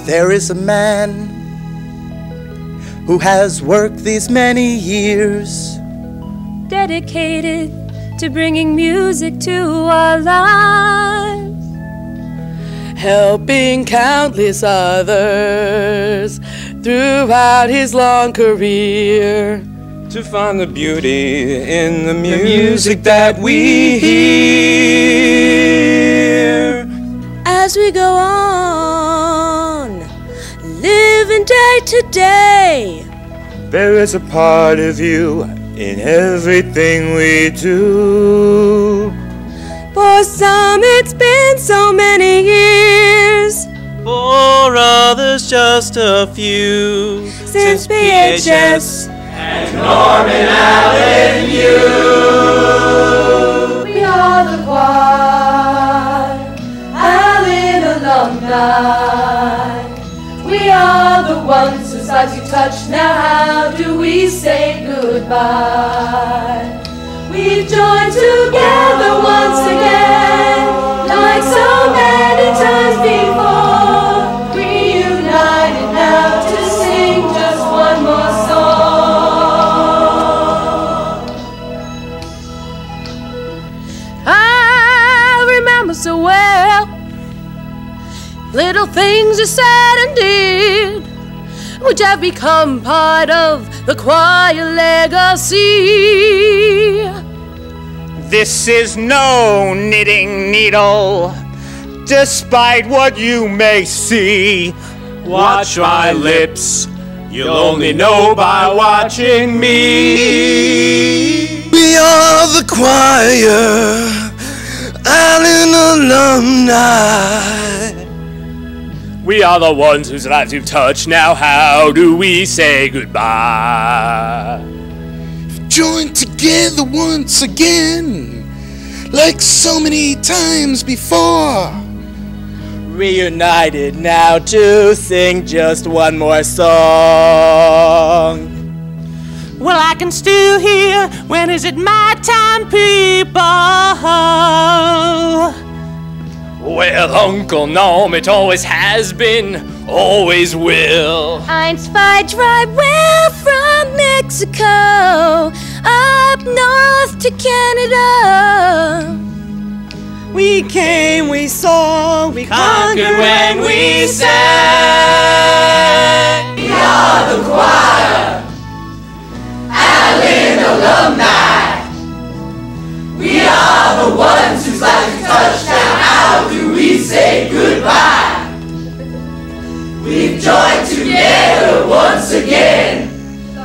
There is a man who has worked these many years, dedicated to bringing music to our lives, helping countless others throughout his long career to find the beauty in the music that we hear. As we go on, living day to day, there is a part of you in everything we do. For some it's been so many years, for others just a few, since PHS and Norman Allen you. We are the choir, Allen alumni. We are the ones whose lives you touch. Now how do we say goodbye? We've joined together once again, like so many times before, reunited now to sing just one more song. I remember so well little things you said and did, which have become part of the choir legacy. This is no knitting needle, despite what you may see. Watch my lips, you'll only know by watching me. We are the choir, Allen alumni. We are the ones whose lives you've touched. Now how do we say goodbye? Joined together once again, like so many times before, reunited now to sing just one more song. Well, I can still hear, when is it my time, people? Well, Uncle Norm, it always has been, always will. Eins, zwei, drei, well, from Mexico up north to Canada. We came, we saw, we Conquered when we sang. We are the choir, Allen alumni. We are the ones whose lives we touch. Now how do we say goodbye? We've joined together once again,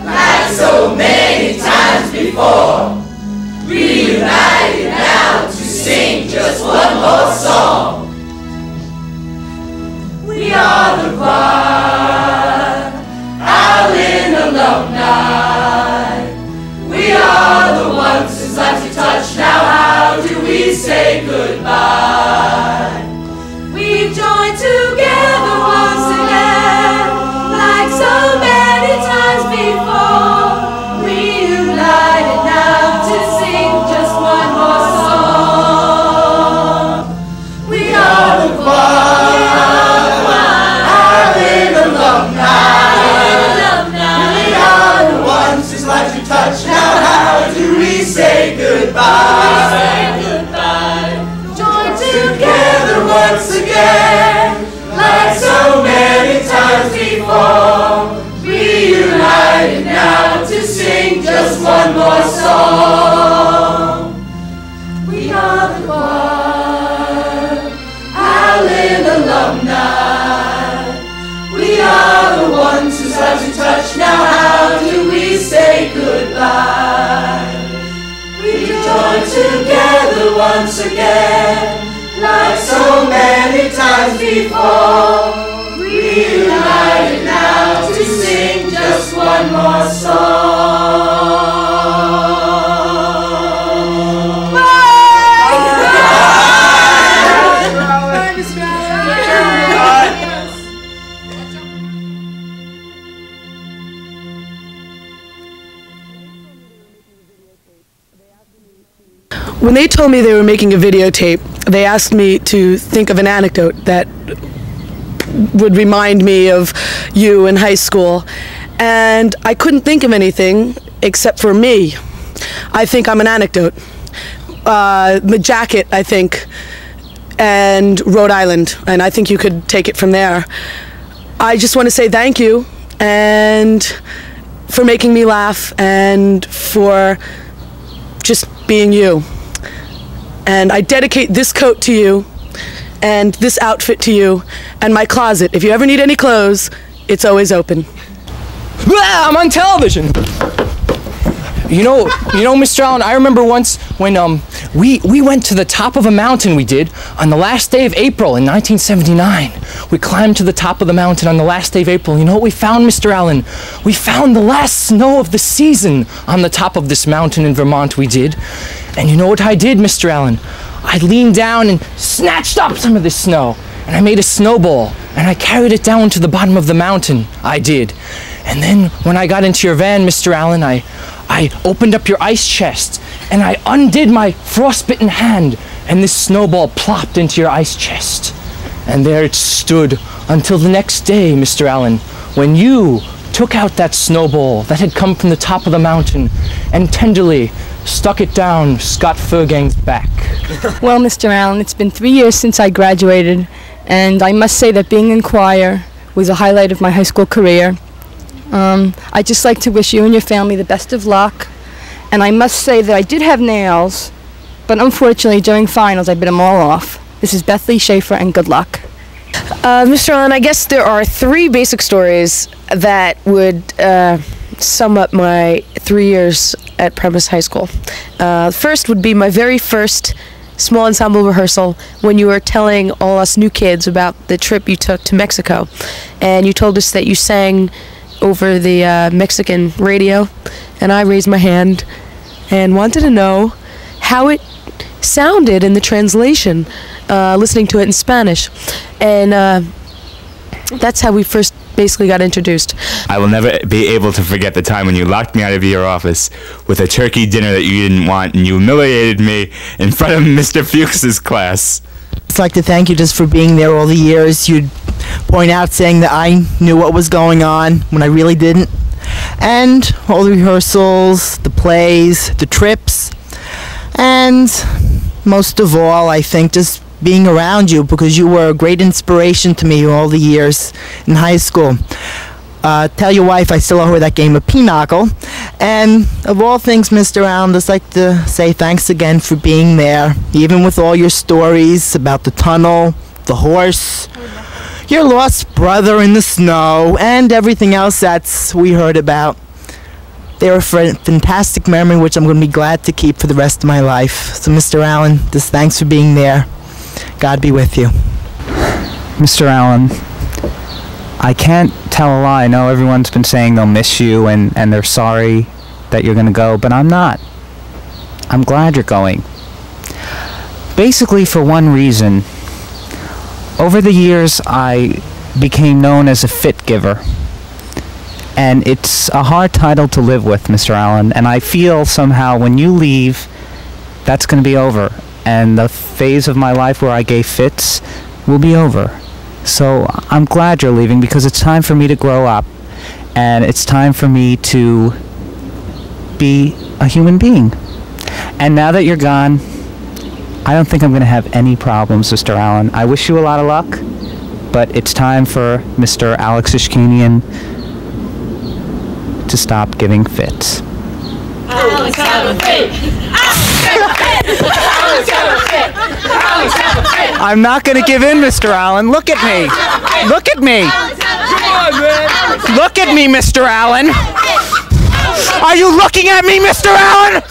like so many times before, reunited now to sing just one more song. We are the choir, Allen alumni. We are the ones whose lives we touch. Now how do we say goodbye? We've joined together once again, like so many times before, reunited now to sing just one more song. We are the choir, Allen alumni. We are the ones whose lives we touch. Now how do we say goodbye? Joined together once again, like so many times before, reunited now to sing just one more song. We are the choir, Allen alumni. We are the ones whose lives we touch. Now how do we say goodbye? We joined together once again, like so many times before, reunited now to sing just one more song. When they told me they were making a videotape, they asked me to think of an anecdote that would remind me of you in high school. And I couldn't think of anything except for me. I think I'm an anecdote. The jacket, I think, and Rhode Island, and I think you could take it from there. I just want to say thank you, and for making me laugh, and for just being you. And I dedicate this coat to you, and this outfit to you, and my closet. If you ever need any clothes, it's always open. I'm on television. You know, Mr. Allen, I remember once when we went to the top of a mountain, we did, on the last day of April in 1979. We climbed to the top of the mountain on the last day of April. You know what we found, Mr. Allen? We found the last snow of the season on the top of this mountain in Vermont, we did. And you know what I did, Mr. Allen? I leaned down and snatched up some of this snow, and I made a snowball, and I carried it down to the bottom of the mountain, I did. And then when I got into your van, Mr. Allen, I opened up your ice chest, and I undid my frostbitten hand, and this snowball plopped into your ice chest. And there it stood until the next day, Mr. Allen, when you took out that snowball that had come from the top of the mountain and tenderly stuck it down Scott Fergang's back. Well, Mr. Allen, it's been 3 years since I graduated, and I must say that being in choir was a highlight of my high school career. I'd just like to wish you and your family the best of luck. And I must say that I did have nails, but unfortunately during finals I bit them all off. This is Bethany Schaefer, and good luck. Mr. Allen, I guess there are 3 basic stories that would sum up my 3 years at Paramus High School. First would be my very first small ensemble rehearsal when you were telling all us new kids about the trip you took to Mexico. And you told us that you sang over the Mexican radio, and I raised my hand and wanted to know how it sounded in the translation, listening to it in Spanish. And that's how we first basically got introduced. I will never be able to forget the time when you locked me out of your office with a turkey dinner that you didn't want, and you humiliated me in front of Mr. Fuchs's class. I'd like to thank you just for being there all the years. You'd point out saying that I knew what was going on when I really didn't. And all the rehearsals, the plays, the trips, and most of all, I think just being around you, because you were a great inspiration to me all the years in high school. Tell your wife I still owe her that game of pinochle. And of all things, Mr. Allen, I'd just like to say thanks again for being there, even with all your stories about the tunnel, the horse, your lost brother in the snow, and everything else that we heard about. They're a fantastic memory which I'm going to be glad to keep for the rest of my life. So, Mr. Allen, just thanks for being there. God be with you. Mr. Allen, I can't tell a lie. I know everyone's been saying they'll miss you and they're sorry that you're going to go, but I'm not. I'm glad you're going. Basically for one reason. Over the years, I became known as a fit giver. And it's a hard title to live with, Mr. Allen, and I feel somehow when you leave, that's going to be over. And the phase of my life where I gave fits will be over. So I'm glad you're leaving, because it's time for me to grow up, and it's time for me to be a human being. And now that you're gone, I don't think I'm going to have any problems, Mr. Allen. I wish you a lot of luck, but it's time for Mr. Alex Ishkanian to stop giving fits. Alex have a fit! Alex have a fit! Alex have a fit! I'm not going to give in, Mr. Allen. Look at me. Look at me. Come on, man! Look at me, Mr. Allen. Are you looking at me, Mr. Allen?